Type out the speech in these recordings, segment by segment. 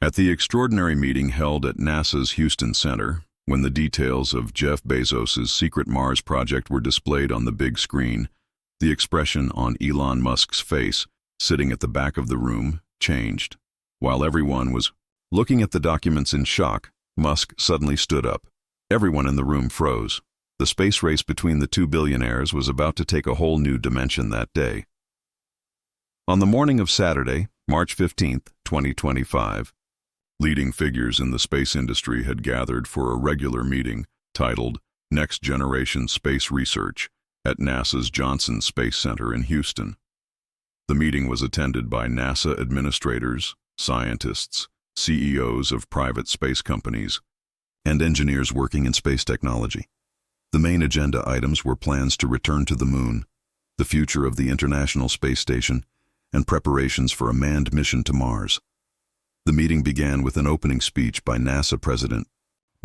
At the extraordinary meeting held at NASA's Houston Center, when the details of Jeff Bezos' secret Mars project were displayed on the big screen, the expression on Elon Musk's face, sitting at the back of the room, changed. While everyone was looking at the documents in shock, Musk suddenly stood up. Everyone in the room froze. The space race between the two billionaires was about to take a whole new dimension that day. On the morning of Saturday, March 15th, 2025, leading figures in the space industry had gathered for a regular meeting titled Next Generation Space Research at NASA's Johnson Space Center in Houston. The meeting was attended by NASA administrators, scientists, CEOs of private space companies, and engineers working in space technology. The main agenda items were plans to return to the Moon, the future of the International Space Station, and preparations for a manned mission to Mars. The meeting began with an opening speech by NASA President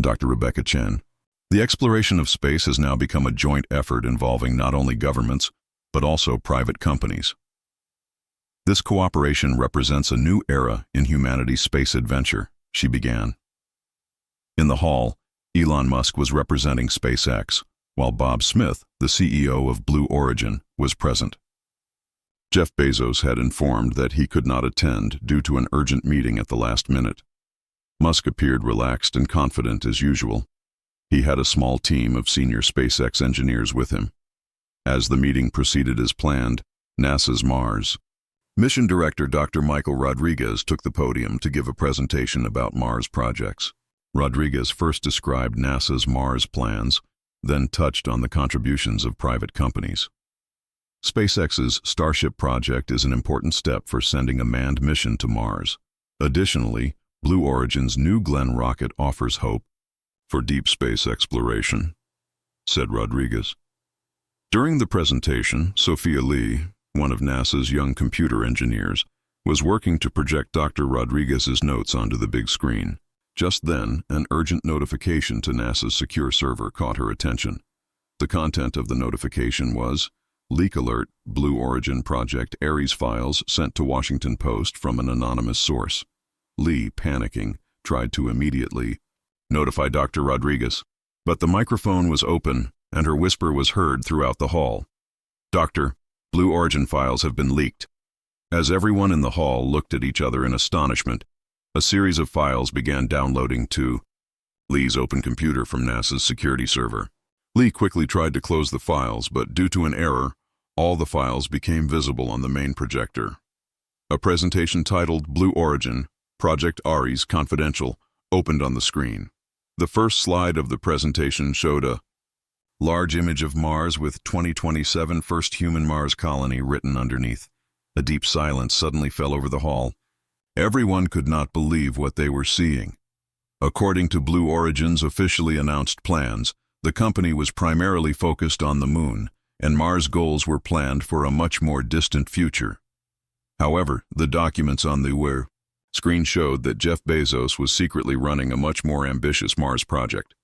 Dr. Rebecca Chen. The exploration of space has now become a joint effort involving not only governments, but also private companies. This cooperation represents a new era in humanity's space adventure, she began. In the hall, Elon Musk was representing SpaceX, while Bob Smith, the CEO of Blue Origin, was present. Jeff Bezos had informed that he could not attend due to an urgent meeting at the last minute. Musk appeared relaxed and confident as usual. He had a small team of senior SpaceX engineers with him. As the meeting proceeded as planned, NASA's Mars Mission Director Dr. Michael Rodriguez took the podium to give a presentation about Mars projects. Rodriguez first described NASA's Mars plans, then touched on the contributions of private companies. SpaceX's Starship project is an important step for sending a manned mission to Mars. Additionally, Blue Origin's New Glenn rocket offers hope for deep space exploration, said Rodriguez. During the presentation, Sophia Lee, one of NASA's young computer engineers, was working to project Dr. Rodriguez's notes onto the big screen. Just then, an urgent notification to NASA's secure server caught her attention. The content of the notification was, "Leak alert, Blue Origin Project Ares files sent to Washington Post from an anonymous source." Lee, panicking, tried to immediately notify Dr. Rodriguez, but the microphone was open and her whisper was heard throughout the hall. "Doctor, Blue Origin files have been leaked." As everyone in the hall looked at each other in astonishment, a series of files began downloading to Lee's open computer from NASA's security server. Lee quickly tried to close the files, but due to an error, all the files became visible on the main projector. A presentation titled Blue Origin, Project Ares Confidential, opened on the screen. The first slide of the presentation showed a large image of Mars with 2027 first human Mars colony written underneath. A deep silence suddenly fell over the hall. Everyone could not believe what they were seeing. According to Blue Origin's officially announced plans, the company was primarily focused on the Moon, and Mars goals were planned for a much more distant future. However, the documents on the screen showed that Jeff Bezos was secretly running a much more ambitious Mars project.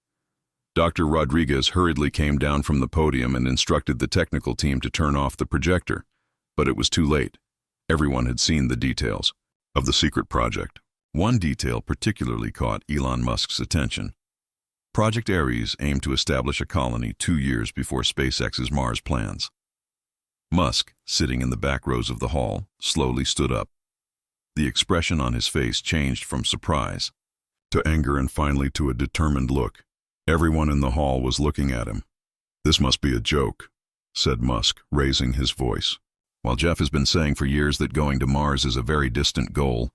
Dr. Rodriguez hurriedly came down from the podium and instructed the technical team to turn off the projector, but it was too late. Everyone had seen the details of the secret project. One detail particularly caught Elon Musk's attention. Project Ares aimed to establish a colony 2 years before SpaceX's Mars plans. Musk, sitting in the back rows of the hall, slowly stood up. The expression on his face changed from surprise to anger and finally to a determined look. Everyone in the hall was looking at him. "This must be a joke," said Musk, raising his voice. "While Jeff has been saying for years that going to Mars is a very distant goal,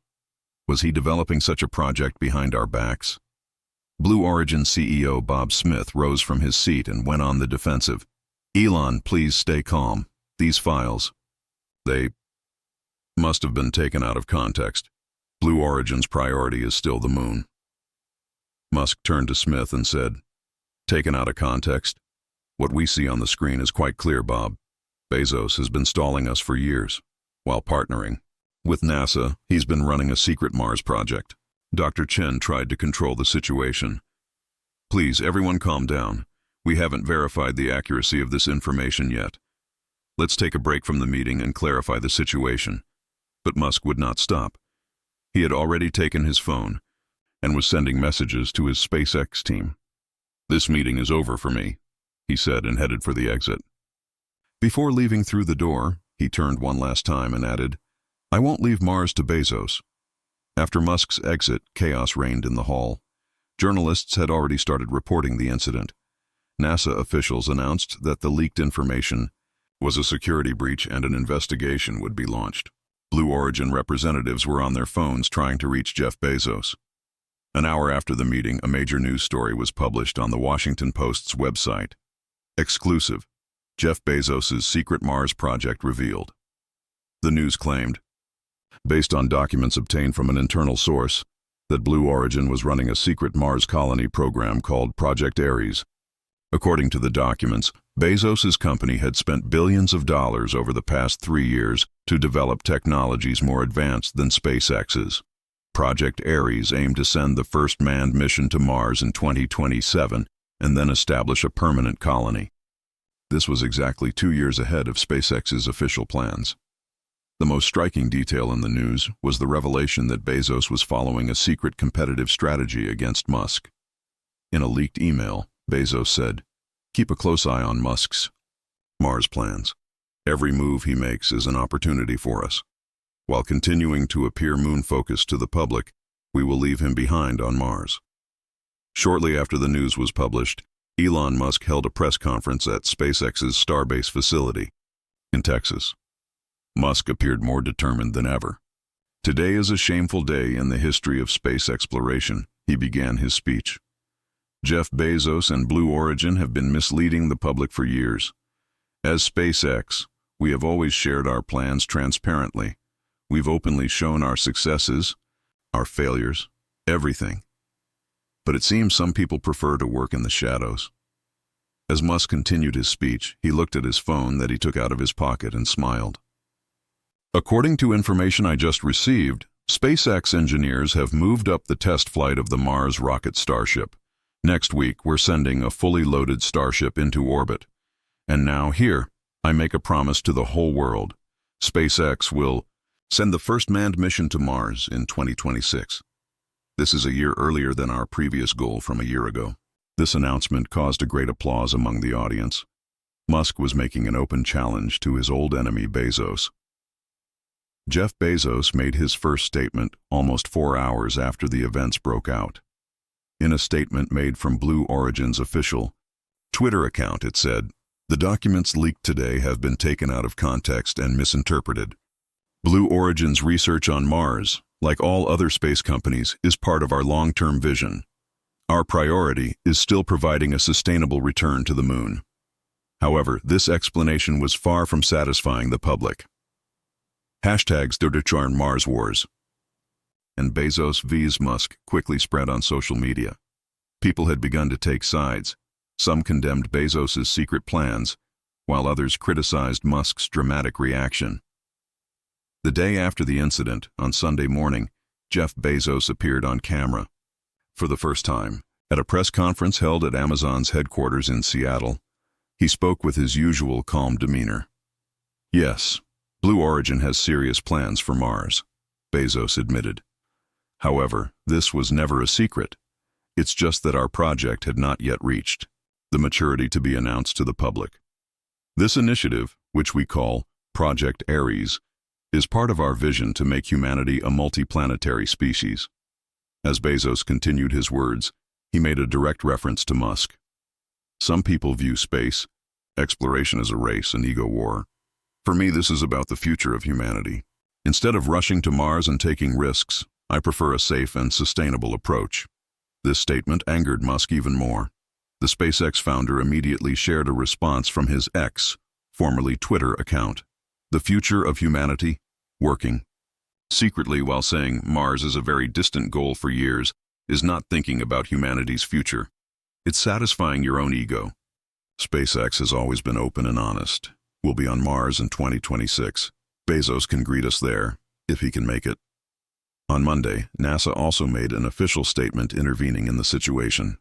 was he developing such a project behind our backs?" Blue Origin CEO Bob Smith rose from his seat and went on the defensive. "Elon, please stay calm. These files, they must have been taken out of context. Blue Origin's priority is still the Moon." Musk turned to Smith and said, "Taken out of context? What we see on the screen is quite clear, Bob. Bezos has been stalling us for years. While partnering with NASA, he's been running a secret Mars project." Dr. Chen tried to control the situation. "Please, everyone calm down. We haven't verified the accuracy of this information yet. Let's take a break from the meeting and clarify the situation." But Musk would not stop. He had already taken his phone and was sending messages to his SpaceX team. "This meeting is over for me," he said, and headed for the exit. Before leaving through the door, he turned one last time and added, "I won't leave Mars to Bezos." After Musk's exit, chaos reigned in the hall. Journalists had already started reporting the incident. NASA officials announced that the leaked information was a security breach and an investigation would be launched. Blue Origin representatives were on their phones trying to reach Jeff Bezos. An hour after the meeting, a major news story was published on the Washington Post's website. Exclusive: Jeff Bezos' secret Mars project revealed. The news claimed, based on documents obtained from an internal source, that Blue Origin was running a secret Mars colony program called Project Ares. According to the documents, Bezos' company had spent billions of dollars over the past 3 years to develop technologies more advanced than SpaceX's. Project Ares aimed to send the first manned mission to Mars in 2027 and then establish a permanent colony. This was exactly 2 years ahead of SpaceX's official plans. The most striking detail in the news was the revelation that Bezos was following a secret competitive strategy against Musk. In a leaked email, Bezos said, "Keep a close eye on Musk's Mars plans. Every move he makes is an opportunity for us. While continuing to appear moon-focused to the public, we will leave him behind on Mars." Shortly after the news was published, Elon Musk held a press conference at SpaceX's Starbase facility in Texas. Musk appeared more determined than ever. "Today is a shameful day in the history of space exploration," he began his speech. "Jeff Bezos and Blue Origin have been misleading the public for years. As SpaceX, we have always shared our plans transparently. We've openly shown our successes, our failures, everything. But it seems some people prefer to work in the shadows." As Musk continued his speech, he looked at his phone that he took out of his pocket and smiled. "According to information I just received, SpaceX engineers have moved up the test flight of the Mars rocket Starship. Next week, we're sending a fully loaded Starship into orbit. And now here, I make a promise to the whole world. SpaceX will send the first manned mission to Mars in 2026. This is a year earlier than our previous goal from a year ago." This announcement caused a great applause among the audience. Musk was making an open challenge to his old enemy Bezos. Jeff Bezos made his first statement almost 4 hours after the events broke out. In a statement made from Blue Origin's official Twitter account, it said, "The documents leaked today have been taken out of context and misinterpreted. Blue Origin's research on Mars, like all other space companies, is part of our long-term vision. Our priority is still providing a sustainable return to the moon. However, this explanation was far from satisfying the public. Hashtags #Charn Mars Wars and Bezos vs Musk quickly spread on social media. People had begun to take sides. Some condemned Bezos' secret plans, while others criticized Musk's dramatic reaction. The day after the incident, on Sunday morning, Jeff Bezos appeared on camera. For the first time, at a press conference held at Amazon's headquarters in Seattle, he spoke with his usual calm demeanor. "Yes, Blue Origin has serious plans for Mars," Bezos admitted. "However, this was never a secret. It's just that our project had not yet reached the maturity to be announced to the public. This initiative, which we call Project Ares, is part of our vision to make humanity a multiplanetary species." As Bezos continued his words, he made a direct reference to Musk. "Some people view space exploration as a race, an ego war. For me, this is about the future of humanity. Instead of rushing to Mars and taking risks, I prefer a safe and sustainable approach." This statement angered Musk even more. The SpaceX founder immediately shared a response from his X, formerly Twitter, account. "The future of humanity? Working secretly while saying Mars is a very distant goal for years is not thinking about humanity's future. It's satisfying your own ego. SpaceX has always been open and honest. We'll be on Mars in 2026. Bezos can greet us there, if he can make it." On Monday, NASA also made an official statement intervening in the situation.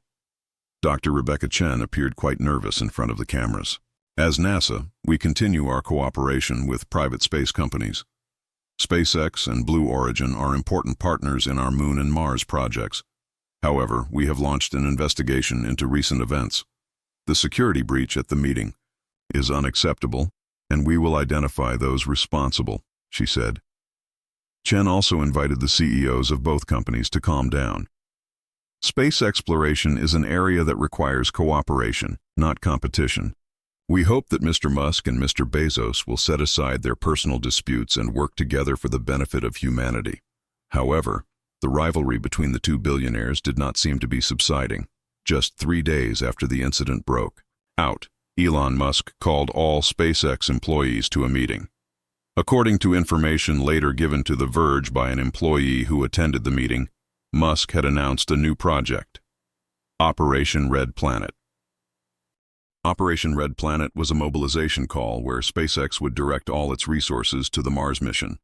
Dr. Rebecca Chen appeared quite nervous in front of the cameras. "As NASA, we continue our cooperation with private space companies. SpaceX and Blue Origin are important partners in our Moon and Mars projects. However, we have launched an investigation into recent events. The security breach at the meeting is unacceptable, and we will identify those responsible, she said. Chen also invited the CEOs of both companies to calm down. Space exploration is an area that requires cooperation, not competition. We hope that Mr. Musk and Mr. Bezos will set aside their personal disputes and work together for the benefit of humanity. However, the rivalry between the two billionaires did not seem to be subsiding. Just 3 days after the incident broke out, Elon Musk called all SpaceX employees to a meeting. According to information later given to The Verge by an employee who attended the meeting, Musk had announced a new project, Operation Red Planet. Operation Red Planet was a mobilization call where SpaceX would direct all its resources to the Mars mission.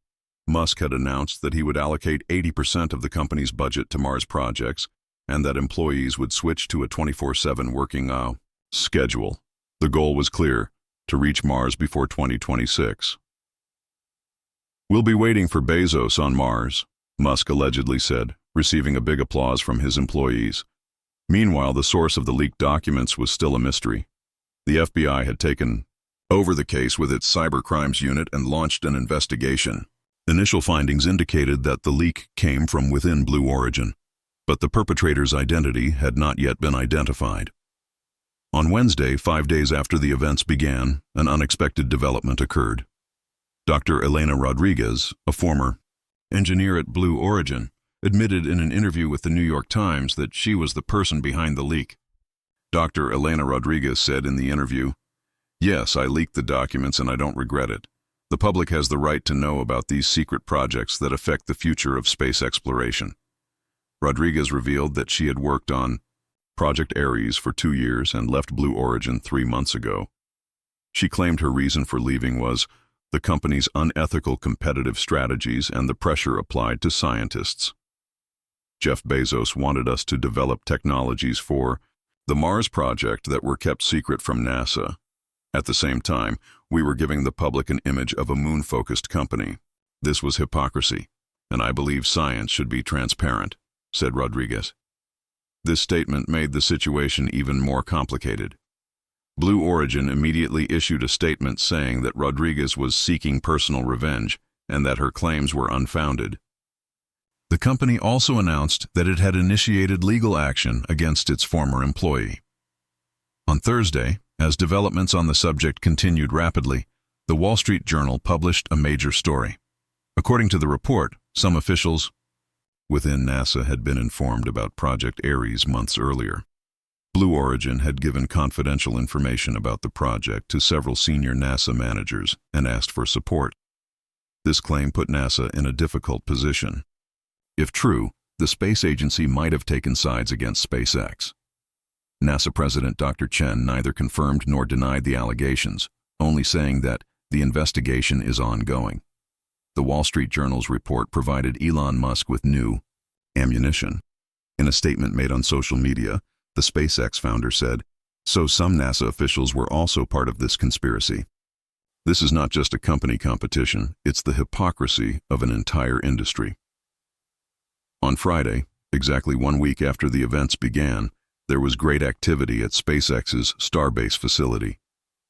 Musk had announced that he would allocate 80% of the company's budget to Mars projects and that employees would switch to a 24/7 working schedule. The goal was clear: to reach Mars before 2026. "We'll be waiting for Bezos on Mars," Musk allegedly said, receiving a big applause from his employees. Meanwhile, the source of the leaked documents was still a mystery. The FBI had taken over the case with its cybercrimes unit and launched an investigation. Initial findings indicated that the leak came from within Blue Origin, but the perpetrator's identity had not yet been identified. On Wednesday, 5 days after the events began, an unexpected development occurred. Dr. Elena Rodriguez, a former engineer at Blue Origin, admitted in an interview with the New York Times that she was the person behind the leak. Dr. Elena Rodriguez said in the interview, "Yes, I leaked the documents and I don't regret it. The public has the right to know about these secret projects that affect the future of space exploration." Rodriguez revealed that she had worked on Project Ares for 2 years and left Blue Origin 3 months ago. She claimed her reason for leaving was the company's unethical competitive strategies and the pressure applied to scientists. Jeff Bezos wanted us to develop technologies for the Mars project that were kept secret from NASA. At the same time, we were giving the public an image of a moon-focused company. This was hypocrisy, and I believe science should be transparent, said Rodriguez. This statement made the situation even more complicated. Blue Origin immediately issued a statement saying that Rodriguez was seeking personal revenge and that her claims were unfounded. The company also announced that it had initiated legal action against its former employee. On Thursday, as developments on the subject continued rapidly, the Wall Street Journal published a major story. According to the report, some officials within NASA had been informed about Project Ares months earlier. Blue Origin had given confidential information about the project to several senior NASA managers and asked for support. This claim put NASA in a difficult position. If true, the space agency might have taken sides against SpaceX. NASA President Dr. Chen neither confirmed nor denied the allegations, only saying that the investigation is ongoing. The Wall Street Journal's report provided Elon Musk with new ammunition. In a statement made on social media, the SpaceX founder said, "So some NASA officials were also part of this conspiracy. This is not just a company competition, it's the hypocrisy of an entire industry." On Friday, exactly 1 week after the events began, there was great activity at SpaceX's Starbase facility.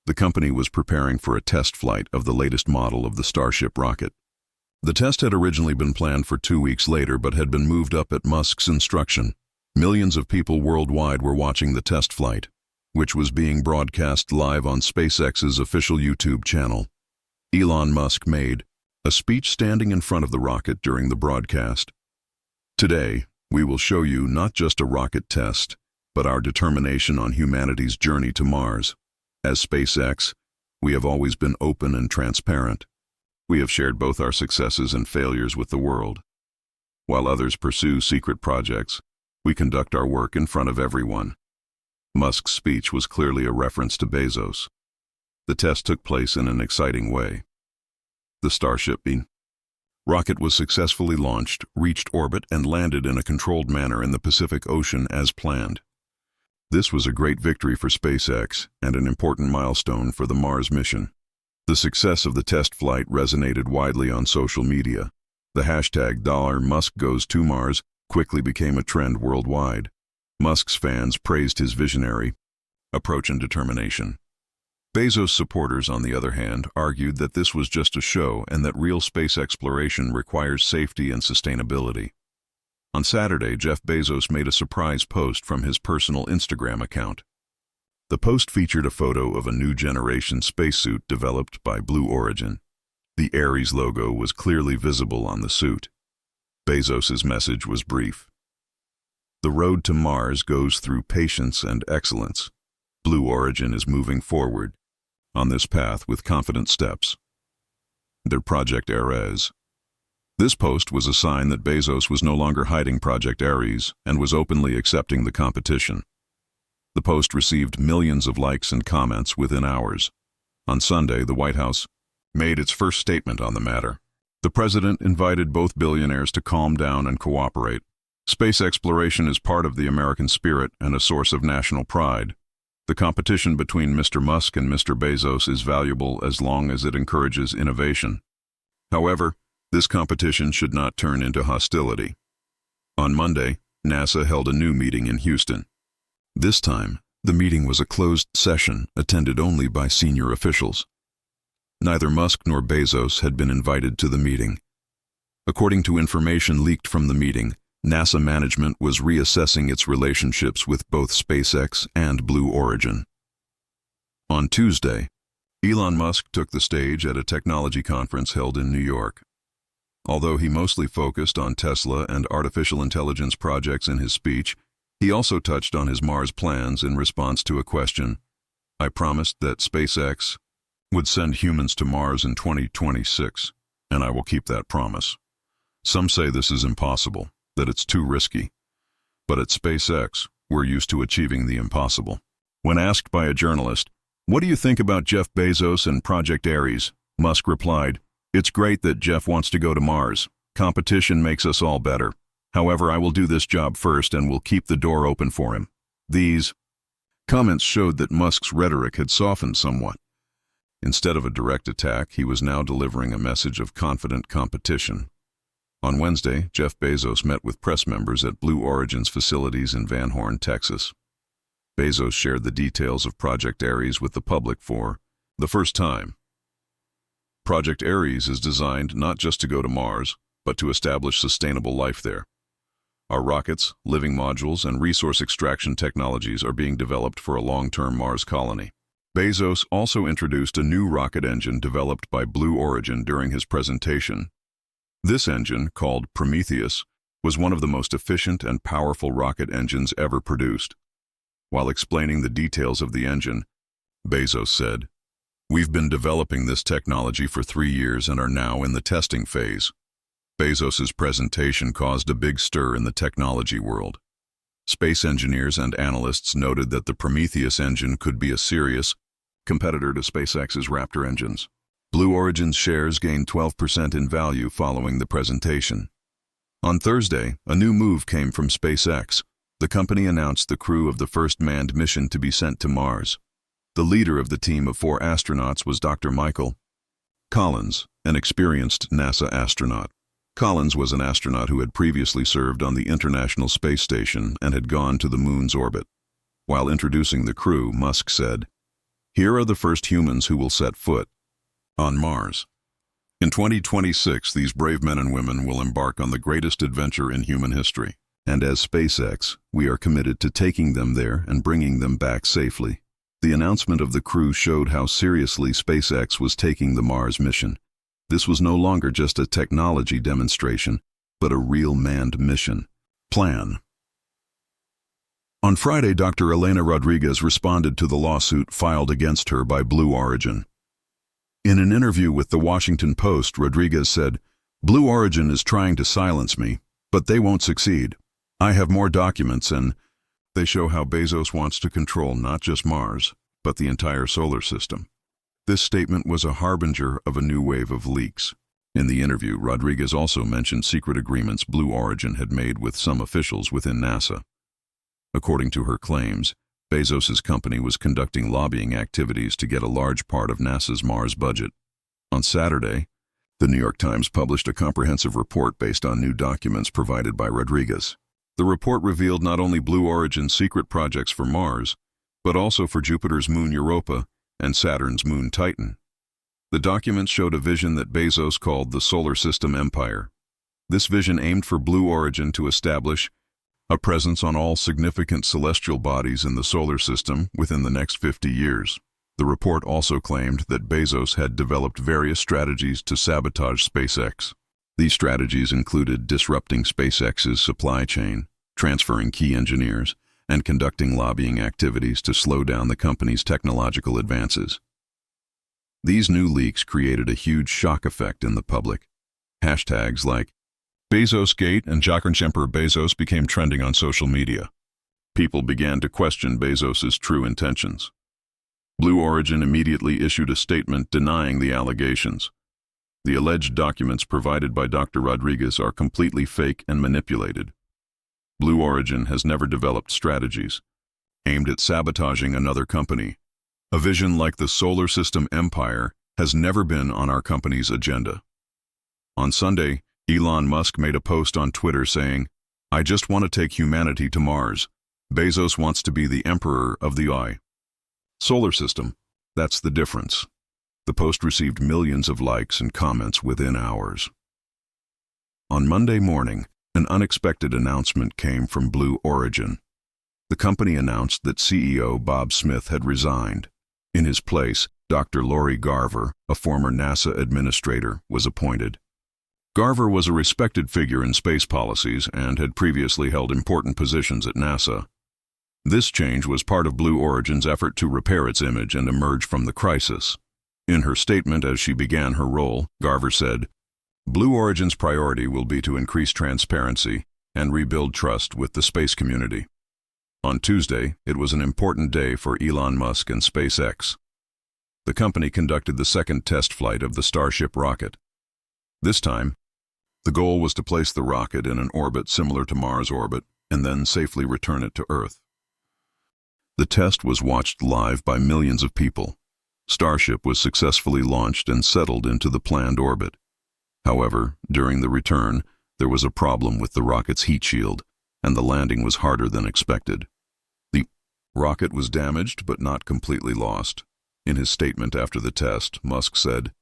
The company was preparing for a test flight of the latest model of the Starship rocket. The test had originally been planned for 2 weeks later but had been moved up at Musk's instruction. Millions of people worldwide were watching the test flight, which was being broadcast live on SpaceX's official YouTube channel. Elon Musk made a speech standing in front of the rocket during the broadcast. "Today, we will show you not just a rocket test, but our determination on humanity's journey to Mars. As SpaceX, we have always been open and transparent. We have shared both our successes and failures with the world. While others pursue secret projects, we conduct our work in front of everyone." Musk's speech was clearly a reference to Bezos. The test took place in an exciting way. The Starship rocket was successfully launched, reached orbit, and landed in a controlled manner in the Pacific Ocean as planned. This was a great victory for SpaceX and an important milestone for the Mars mission. The success of the test flight resonated widely on social media. The hashtag $MuskGoesToMars quickly became a trend worldwide. Musk's fans praised his visionary approach and determination. Bezos' supporters, on the other hand, argued that this was just a show and that real space exploration requires safety and sustainability. On Saturday, Jeff Bezos made a surprise post from his personal Instagram account. The post featured a photo of a new generation spacesuit developed by Blue Origin. The Ares logo was clearly visible on the suit. Bezos' message was brief. The road to Mars goes through patience and excellence. Blue Origin is moving forward on this path with confident steps. Their Project Ares. This post was a sign that Bezos was no longer hiding Project Ares and was openly accepting the competition. The post received millions of likes and comments within hours. On Sunday, the White House made its first statement on the matter. The president invited both billionaires to calm down and cooperate. Space exploration is part of the American spirit and a source of national pride. The competition between Mr. Musk and Mr. Bezos is valuable as long as it encourages innovation. However, this competition should not turn into hostility. On Monday, NASA held a new meeting in Houston. This time, the meeting was a closed session attended only by senior officials. Neither Musk nor Bezos had been invited to the meeting. According to information leaked from the meeting, NASA management was reassessing its relationships with both SpaceX and Blue Origin. On Tuesday, Elon Musk took the stage at a technology conference held in New York. Although he mostly focused on Tesla and artificial intelligence projects in his speech, he also touched on his Mars plans in response to a question. I promised that SpaceX would send humans to Mars in 2026, and I will keep that promise. Some say this is impossible, that it's too risky. But at SpaceX, we're used to achieving the impossible. When asked by a journalist, "What do you think about Jeff Bezos and Project Ares?" Musk replied, "It's great that Jeff wants to go to Mars. Competition makes us all better. However, I will do this job first and will keep the door open for him." These comments showed that Musk's rhetoric had softened somewhat. Instead of a direct attack, he was now delivering a message of confident competition. On Wednesday, Jeff Bezos met with press members at Blue Origin's facilities in Van Horn, Texas. Bezos shared the details of Project Ares with the public for the first time. Project Ares is designed not just to go to Mars, but to establish sustainable life there. Our rockets, living modules, and resource extraction technologies are being developed for a long-term Mars colony. Bezos also introduced a new rocket engine developed by Blue Origin during his presentation. This engine, called Prometheus, was one of the most efficient and powerful rocket engines ever produced. While explaining the details of the engine, Bezos said, "We've been developing this technology for 3 years and are now in the testing phase." Bezos's presentation caused a big stir in the technology world. Space engineers and analysts noted that the Prometheus engine could be a serious competitor to SpaceX's Raptor engines. Blue Origin's shares gained 12% in value following the presentation. On Thursday, a new move came from SpaceX. The company announced the crew of the first manned mission to be sent to Mars. The leader of the team of 4 astronauts was Dr. Michael Collins, an experienced NASA astronaut. Collins was an astronaut who had previously served on the International Space Station and had gone to the Moon's orbit. While introducing the crew, Musk said, "Here are the first humans who will set foot on Mars. In 2026, these brave men and women will embark on the greatest adventure in human history. And as SpaceX, we are committed to taking them there and bringing them back safely." The announcement of the crew showed how seriously SpaceX was taking the Mars mission. This was no longer just a technology demonstration, but a real manned mission plan. On Friday, Dr. Elena Rodriguez responded to the lawsuit filed against her by Blue Origin. In an interview with the Washington Post, Rodriguez said, "Blue Origin is trying to silence me, but they won't succeed. I have more documents and they show how Bezos wants to control not just Mars, but the entire solar system." This statement was a harbinger of a new wave of leaks. In the interview, Rodriguez also mentioned secret agreements Blue Origin had made with some officials within NASA. According to her claims, Bezos's company was conducting lobbying activities to get a large part of NASA's Mars budget. On Saturday, the New York Times published a comprehensive report based on new documents provided by Rodriguez. The report revealed not only Blue Origin's secret projects for Mars, but also for Jupiter's moon Europa and Saturn's moon Titan. The documents showed a vision that Bezos called the Solar System Empire. This vision aimed for Blue Origin to establish a presence on all significant celestial bodies in the solar system within the next 50 years. The report also claimed that Bezos had developed various strategies to sabotage SpaceX. These strategies included disrupting SpaceX's supply chain, transferring key engineers, and conducting lobbying activities to slow down the company's technological advances. These new leaks created a huge shock effect in the public. Hashtags like BezosGate and Jackernchemper Bezos became trending on social media. People began to question Bezos's true intentions. Blue Origin immediately issued a statement denying the allegations. The alleged documents provided by Dr. Rodriguez are completely fake and manipulated. Blue Origin has never developed strategies aimed at sabotaging another company. A vision like the solar system empire has never been on our company's agenda. On Sunday, Elon Musk made a post on Twitter saying, "I just want to take humanity to Mars. Bezos wants to be the emperor of the solar system. That's the difference." The post received millions of likes and comments within hours. On Monday morning, an unexpected announcement came from Blue Origin. The company announced that CEO Bob Smith had resigned. In his place, Dr. Lori Garver, a former NASA administrator, was appointed. Garver was a respected figure in space policies and had previously held important positions at NASA. This change was part of Blue Origin's effort to repair its image and emerge from the crisis. In her statement as she began her role, Garver said, "Blue Origin's priority will be to increase transparency and rebuild trust with the space community." On Tuesday, it was an important day for Elon Musk and SpaceX. The company conducted the second test flight of the Starship rocket. This time, the goal was to place the rocket in an orbit similar to Mars' orbit and then safely return it to Earth. The test was watched live by millions of people. Starship was successfully launched and settled into the planned orbit. However, during the return, there was a problem with the rocket's heat shield, and the landing was harder than expected. The rocket was damaged but not completely lost. In his statement after the test, Musk said,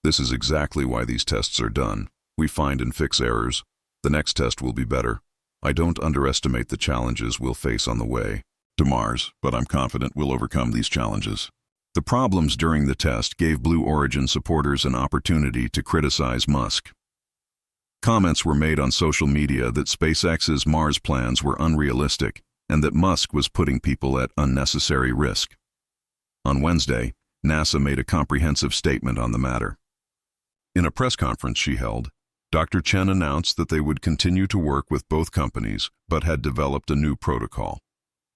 "This is exactly why these tests are done. We find and fix errors. The next test will be better. I don't underestimate the challenges we'll face on the way to Mars, but I'm confident we'll overcome these challenges." The problems during the test gave Blue Origin supporters an opportunity to criticize Musk. Comments were made on social media that SpaceX's Mars plans were unrealistic and that Musk was putting people at unnecessary risk. On Wednesday, NASA made a comprehensive statement on the matter. In a press conference she held, Dr. Chen announced that they would continue to work with both companies but had developed a new protocol.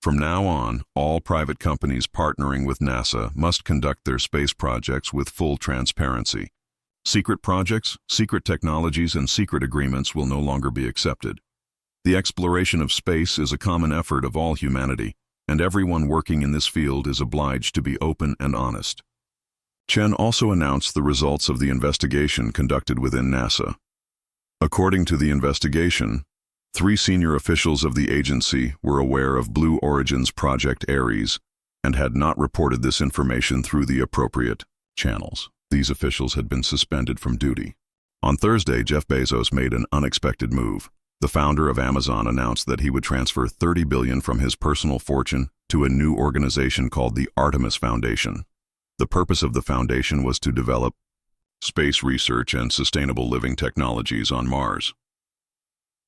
From now on, all private companies partnering with NASA must conduct their space projects with full transparency. Secret projects, secret technologies, and secret agreements will no longer be accepted. The exploration of space is a common effort of all humanity, and everyone working in this field is obliged to be open and honest. Chen also announced the results of the investigation conducted within NASA. According to the investigation, 3 senior officials of the agency were aware of Blue Origin's Project Ares and had not reported this information through the appropriate channels. These officials had been suspended from duty. On Thursday, Jeff Bezos made an unexpected move. The founder of Amazon announced that he would transfer $30 billion from his personal fortune to a new organization called the Artemis Foundation. The purpose of the foundation was to develop space research and sustainable living technologies on Mars.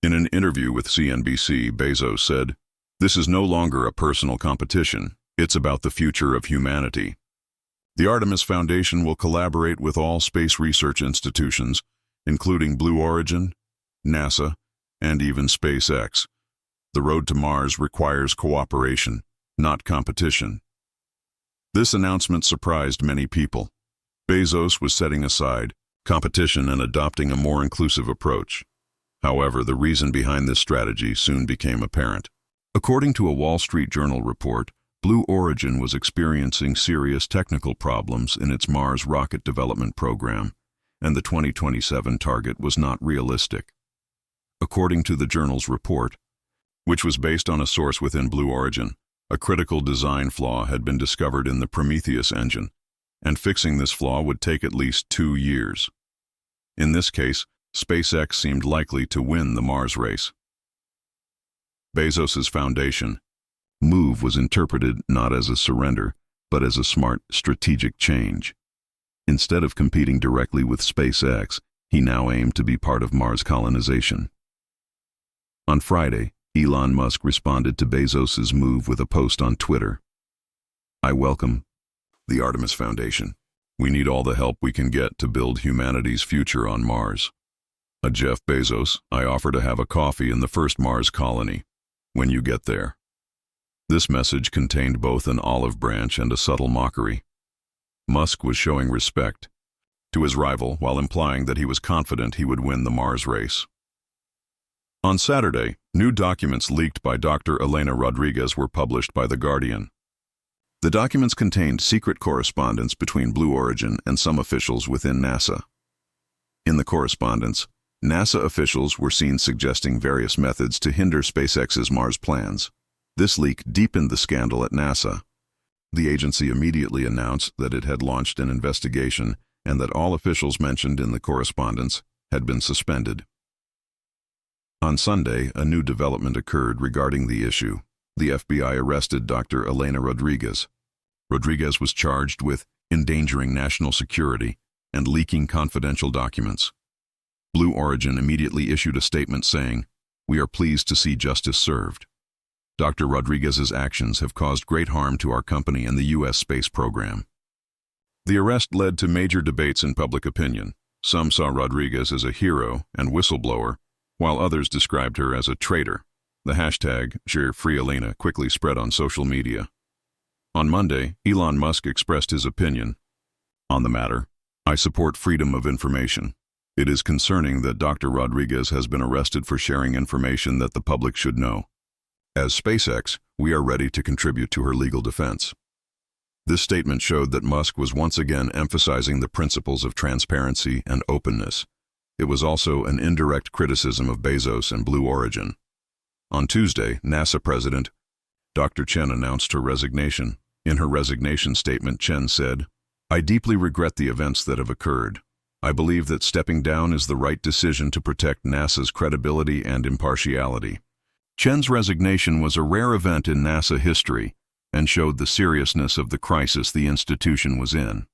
In an interview with CNBC, Bezos said, "This is no longer a personal competition. It's about the future of humanity. The Artemis Foundation will collaborate with all space research institutions, including Blue Origin, NASA, and even SpaceX. The road to Mars requires cooperation, not competition." This announcement surprised many people. Bezos was setting aside competition and adopting a more inclusive approach. However, the reason behind this strategy soon became apparent. According to a Wall Street Journal report, Blue Origin was experiencing serious technical problems in its Mars rocket development program, and the 2027 target was not realistic. According to the journal's report, which was based on a source within Blue Origin, a critical design flaw had been discovered in the Prometheus engine, and fixing this flaw would take at least 2 years. In this case, SpaceX seemed likely to win the Mars race. Bezos's foundation move was interpreted not as a surrender, but as a smart, strategic change. Instead of competing directly with SpaceX, he now aimed to be part of Mars colonization. On Friday, Elon Musk responded to Bezos's move with a post on Twitter. "I welcome the Artemis Foundation. We need all the help we can get to build humanity's future on Mars. Jeff Bezos, I offer to have a coffee in the first Mars colony when you get there." This message contained both an olive branch and a subtle mockery. Musk was showing respect to his rival while implying that he was confident he would win the Mars race. On Saturday, new documents leaked by Dr. Elena Rodriguez were published by The Guardian. The documents contained secret correspondence between Blue Origin and some officials within NASA. In the correspondence, NASA officials were seen suggesting various methods to hinder SpaceX's Mars plans. This leak deepened the scandal at NASA. The agency immediately announced that it had launched an investigation and that all officials mentioned in the correspondence had been suspended. On Sunday, a new development occurred regarding the issue. The FBI arrested Dr. Elena Rodriguez. Rodriguez was charged with endangering national security and leaking confidential documents. Blue Origin immediately issued a statement saying, "We are pleased to see justice served. Dr. Rodriguez's actions have caused great harm to our company and the U.S. space program." The arrest led to major debates in public opinion. Some saw Rodriguez as a hero and whistleblower, while others described her as a traitor. The hashtag #FreeElena quickly spread on social media. On Monday, Elon Musk expressed his opinion on the matter. "I support freedom of information. It is concerning that Dr. Rodriguez has been arrested for sharing information that the public should know. As SpaceX, we are ready to contribute to her legal defense." This statement showed that Musk was once again emphasizing the principles of transparency and openness. It was also an indirect criticism of Bezos and Blue Origin. On Tuesday, NASA President Dr. Chen announced her resignation. In her resignation statement, Chen said, "I deeply regret the events that have occurred. I believe that stepping down is the right decision to protect NASA's credibility and impartiality." Chen's resignation was a rare event in NASA history and showed the seriousness of the crisis the institution was in.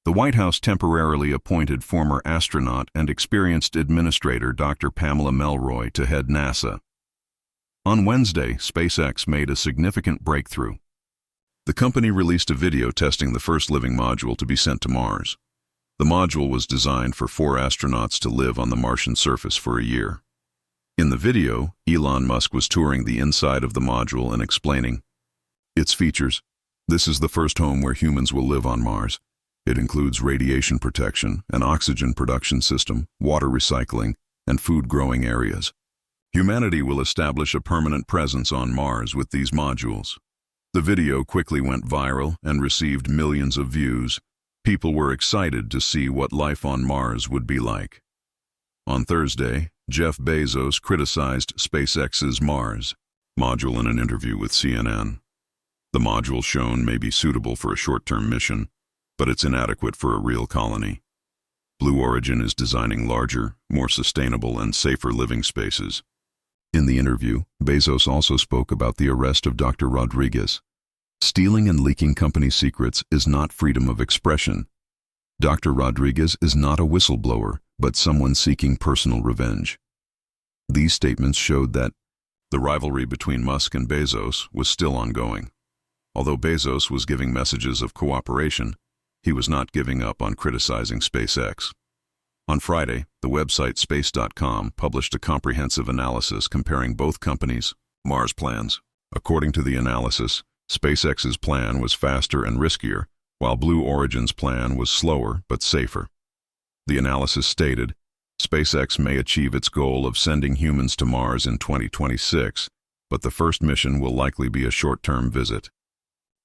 The White House temporarily appointed former astronaut and experienced administrator Dr. Pamela Melroy to head NASA. On Wednesday, SpaceX made a significant breakthrough. The company released a video testing the first living module to be sent to Mars. The module was designed for 4 astronauts to live on the Martian surface for a year. In the video, Elon Musk was touring the inside of the module and explaining its features. "This is the first home where humans will live on Mars. It includes radiation protection, an oxygen production system, water recycling, and food growing areas. Humanity will establish a permanent presence on Mars with these modules." The video quickly went viral and received millions of views. People were excited to see what life on Mars would be like. On Thursday, Jeff Bezos criticized SpaceX's Mars module in an interview with CNN. "The module shown may be suitable for a short-term mission, but it's inadequate for a real colony. Blue Origin is designing larger, more sustainable, and safer living spaces." In the interview, Bezos also spoke about the arrest of Dr. Rodriguez. "Stealing and leaking company secrets is not freedom of expression. Dr. Rodriguez is not a whistleblower, but someone seeking personal revenge." These statements showed that the rivalry between Musk and Bezos was still ongoing. Although Bezos was giving messages of cooperation, he was not giving up on criticizing SpaceX. On Friday, the website space.com published a comprehensive analysis comparing both companies' Mars plans. According to the analysis, SpaceX's plan was faster and riskier, while Blue Origin's plan was slower but safer. The analysis stated, SpaceX may achieve its goal of sending humans to Mars in 2026, but the first mission will likely be a short-term visit.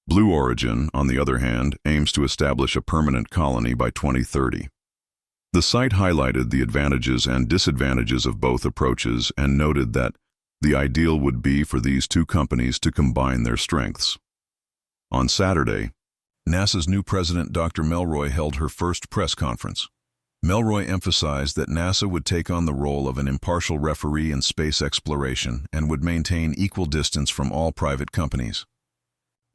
Blue Origin, on the other hand, aims to establish a permanent colony by 2030. The site highlighted the advantages and disadvantages of both approaches and noted that the ideal would be for these two companies to combine their strengths. On Saturday, NASA's new president, Dr. Melroy, held her first press conference. Melroy emphasized that NASA would take on the role of an impartial referee in space exploration and would maintain equal distance from all private companies.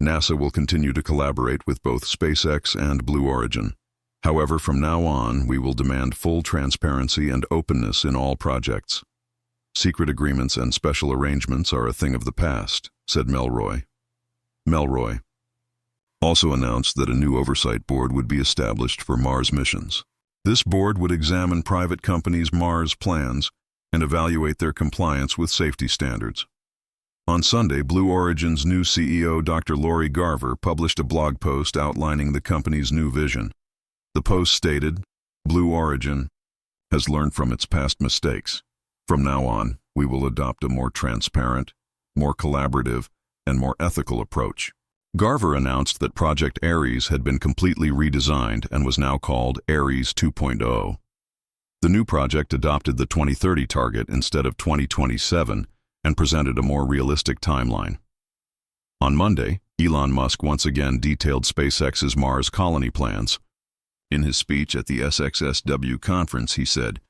NASA will continue to collaborate with both SpaceX and Blue Origin. However, from now on, we will demand full transparency and openness in all projects. Secret agreements and special arrangements are a thing of the past, said Melroy. Melroy also announced that a new oversight board would be established for Mars missions. This board would examine private companies' Mars plans and evaluate their compliance with safety standards. On Sunday, Blue Origin's new CEO, Dr. Lori Garver, published a blog post outlining the company's new vision. The post stated, "Blue Origin has learned from its past mistakes. From now on, we will adopt a more transparent, more collaborative, and more ethical approach." Garver announced that Project Ares had been completely redesigned and was now called Ares 2.0. The new project adopted the 2030 target instead of 2027 and presented a more realistic timeline. On Monday, Elon Musk once again detailed SpaceX's Mars colony plans. In his speech at the SXSW conference, he said,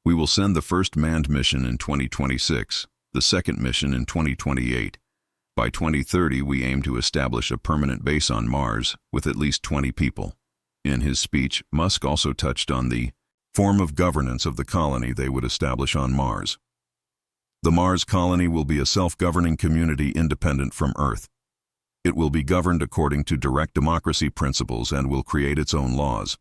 "We will send the first manned mission in 2026, the second mission in 2028. By 2030, we aim to establish a permanent base on Mars with at least 20 people." In his speech, Musk also touched on the form of governance of the colony they would establish on Mars. The Mars colony will be a self-governing community independent from Earth. It will be governed according to direct democracy principles and will create its own laws.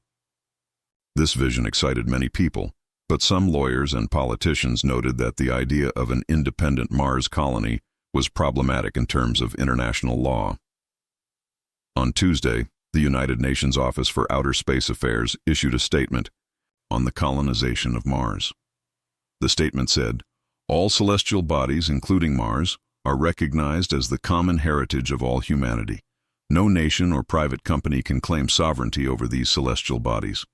This vision excited many people, but some lawyers and politicians noted that the idea of an independent Mars colony was problematic in terms of international law. On Tuesday, the United Nations Office for Outer Space Affairs issued a statement on the colonization of Mars. The statement said, "All celestial bodies, including Mars, are recognized as the common heritage of all humanity. No nation or private company can claim sovereignty over these celestial bodies."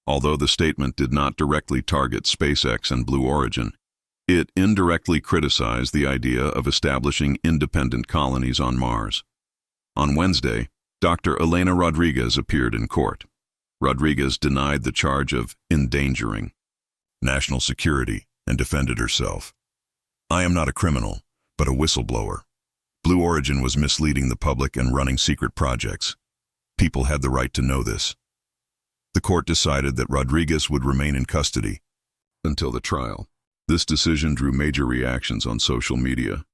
Although the statement did not directly target SpaceX and Blue Origin, it indirectly criticized the idea of establishing independent colonies on Mars. On Wednesday, Dr. Elena Rodriguez appeared in court. Rodriguez denied the charge of endangering national security and defended herself. "I am not a criminal, but a whistleblower. Blue Origin was misleading the public and running secret projects. People had the right to know this." The court decided that Rodriguez would remain in custody until the trial. This decision drew major reactions on social media.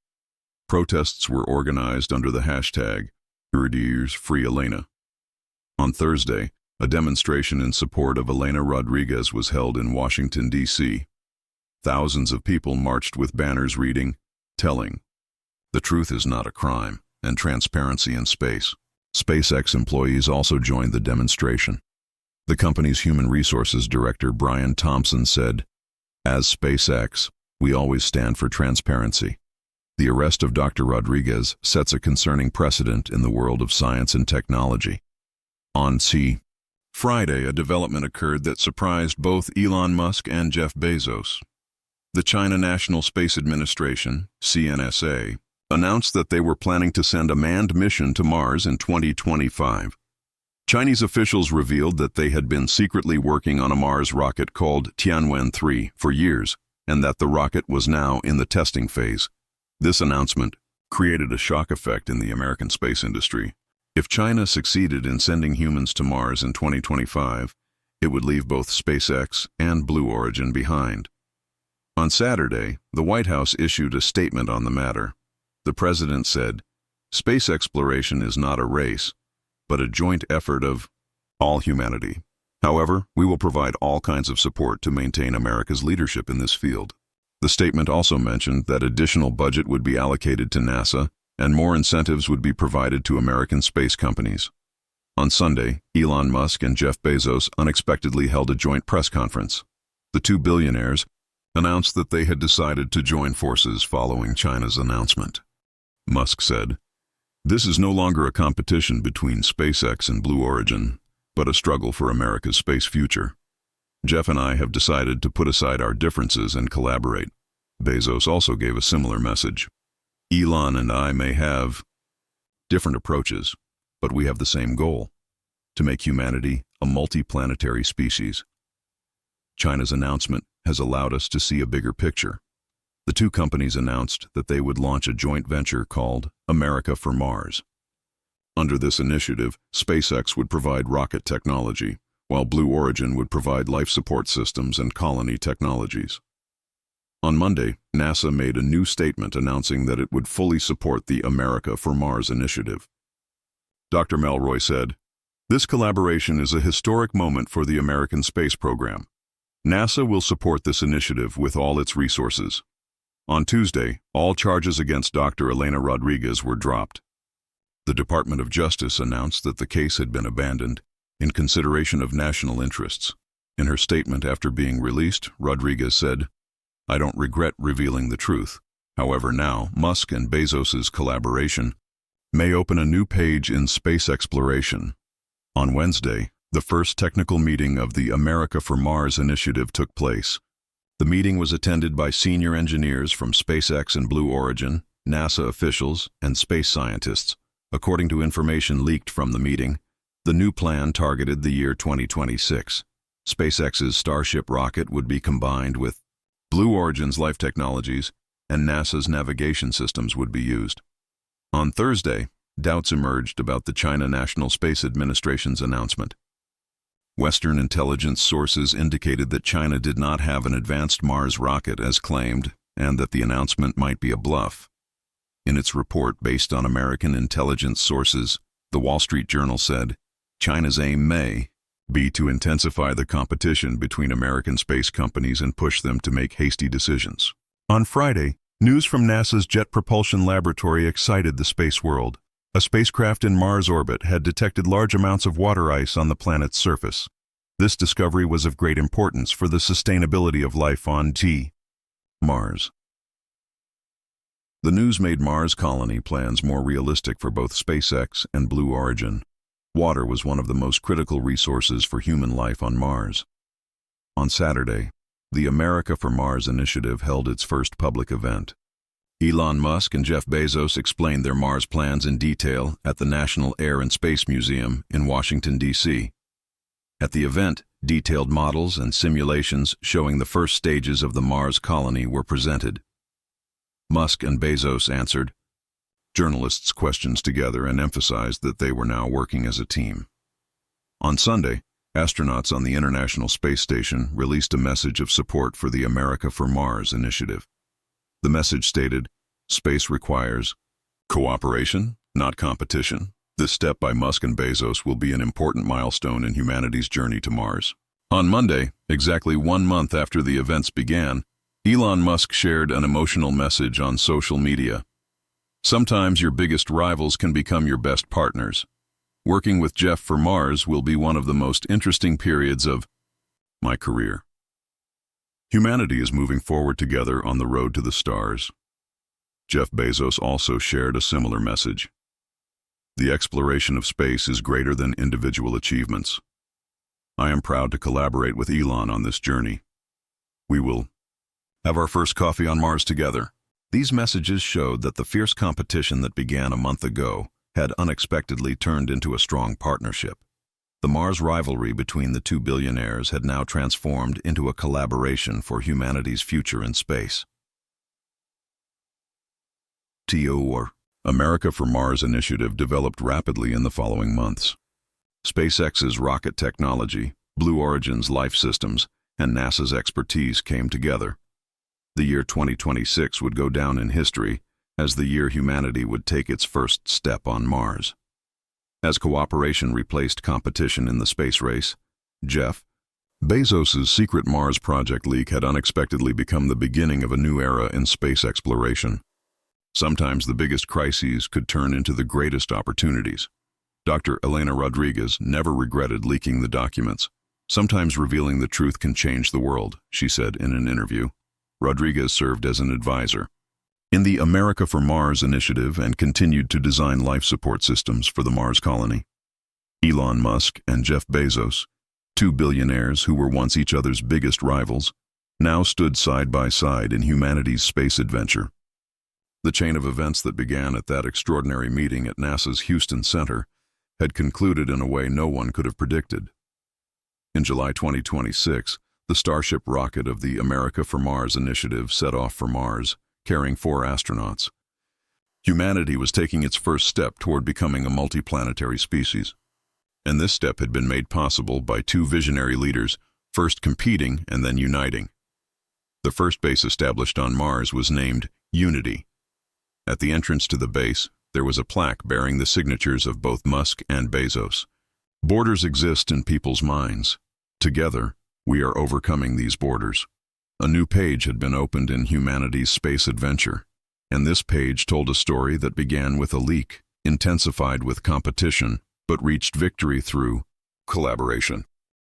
Protests were organized under the hashtag #FreeElena. On Thursday, a demonstration in support of Elena Rodriguez was held in Washington, D.C. Thousands of people marched with banners reading, "Telling the truth is not a crime," and "Transparency in space." SpaceX employees also joined the demonstration. The company's human resources director, Brian Thompson, said, "As SpaceX, we always stand for transparency. The arrest of Dr. Rodriguez sets a concerning precedent in the world of science and technology." On Friday, a development occurred that surprised both Elon Musk and Jeff Bezos. The China National Space Administration, CNSA, announced that they were planning to send a manned mission to Mars in 2025. Chinese officials revealed that they had been secretly working on a Mars rocket called Tianwen-3 for years, and that the rocket was now in the testing phase. This announcement created a shock effect in the American space industry. If China succeeded in sending humans to Mars in 2025, it would leave both SpaceX and Blue Origin behind. On Saturday, the White House issued a statement on the matter. The president said, "Space exploration is not a race, but a joint effort of all humanity. However, we will provide all kinds of support to maintain America's leadership in this field." The statement also mentioned that additional budget would be allocated to NASA and more incentives would be provided to American space companies. On Sunday, Elon Musk and Jeff Bezos unexpectedly held a joint press conference. The two billionaires announced that they had decided to join forces following China's announcement. Musk said, This is no longer a competition between SpaceX and Blue Origin, but a struggle for America's space future. Jeff and I have decided to put aside our differences and collaborate. Bezos also gave a similar message. Elon and I may have different approaches, but we have the same goal: to make humanity a multi-planetary species. China's announcement has allowed us to see a bigger picture. The two companies announced that they would launch a joint venture called America for Mars. Under this initiative, SpaceX would provide rocket technology, while Blue Origin would provide life support systems and colony technologies. On Monday, NASA made a new statement announcing that it would fully support the America for Mars initiative. Dr. Melroy said, "This collaboration is a historic moment for the American space program. NASA will support this initiative with all its resources." On Tuesday, all charges against Dr. Elena Rodriguez were dropped. The Department of Justice announced that the case had been abandoned in consideration of national interests. In her statement after being released, Rodriguez said, "I don't regret revealing the truth. However, now, Musk and Bezos' collaboration may open a new page in space exploration." On Wednesday, the first technical meeting of the America for Mars initiative took place. The meeting was attended by senior engineers from SpaceX and Blue Origin, NASA officials, and space scientists. According to information leaked from the meeting, the new plan targeted the year 2026. SpaceX's Starship rocket would be combined with Blue Origin's life technologies, and NASA's navigation systems would be used. On Thursday, doubts emerged about the China National Space Administration's announcement. Western intelligence sources indicated that China did not have an advanced Mars rocket as claimed, and that the announcement might be a bluff. In its report based on American intelligence sources, the Wall Street Journal said, China's aim may be to intensify the competition between American space companies and push them to make hasty decisions. On Friday, news from NASA's Jet Propulsion Laboratory excited the space world. A spacecraft in Mars orbit had detected large amounts of water ice on the planet's surface. This discovery was of great importance for the sustainability of life on Mars. The news made Mars colony plans more realistic for both SpaceX and Blue Origin. Water was one of the most critical resources for human life on Mars. On Saturday, the America for Mars initiative held its first public event. Elon Musk and Jeff Bezos explained their Mars plans in detail at the National Air and Space Museum in Washington, D.C. At the event, detailed models and simulations showing the first stages of the Mars colony were presented. Musk and Bezos answered journalists' questions together and emphasized that they were now working as a team. On Sunday, astronauts on the International Space Station released a message of support for the America for Mars initiative. The message stated, "Space requires cooperation, not competition. This step by Musk and Bezos will be an important milestone in humanity's journey to Mars." On Monday, exactly 1 month after the events began, Elon Musk shared an emotional message on social media. "Sometimes your biggest rivals can become your best partners. Working with Jeff for Mars will be one of the most interesting periods of my career. Humanity is moving forward together on the road to the stars." Jeff Bezos also shared a similar message. "The exploration of space is greater than individual achievements. I am proud to collaborate with Elon on this journey. We will have our first coffee on Mars together." These messages showed that the fierce competition that began a month ago had unexpectedly turned into a strong partnership. The Mars rivalry between the two billionaires had now transformed into a collaboration for humanity's future in space. America for Mars initiative developed rapidly in the following months. SpaceX's rocket technology, Blue Origin's life systems, and NASA's expertise came together. The year 2026 would go down in history as the year humanity would take its first step on Mars. As cooperation replaced competition in the space race, Jeff Bezos' secret Mars project leak had unexpectedly become the beginning of a new era in space exploration. Sometimes the biggest crises could turn into the greatest opportunities. Dr. Elena Rodriguez never regretted leaking the documents. "Sometimes revealing the truth can change the world," she said in an interview. Rodriguez served as an advisor. in the America for Mars initiative and continued to design life support systems for the Mars colony. Elon Musk and Jeff Bezos, two billionaires who were once each other's biggest rivals, now stood side by side in humanity's space adventure. The chain of events that began at that extraordinary meeting at NASA's Houston Center had concluded in a way no one could have predicted. In July 2026, the Starship rocket of the America for Mars initiative set off for Mars, carrying 4 astronauts. Humanity was taking its first step toward becoming a multiplanetary species. And this step had been made possible by 2 visionary leaders, first competing and then uniting. The first base established on Mars was named Unity. At the entrance to the base, there was a plaque bearing the signatures of both Musk and Bezos. Borders exist in people's minds. Together, we are overcoming these borders. A new page had been opened in humanity's space adventure, and this page told a story that began with a leak, intensified with competition, but reached victory through collaboration.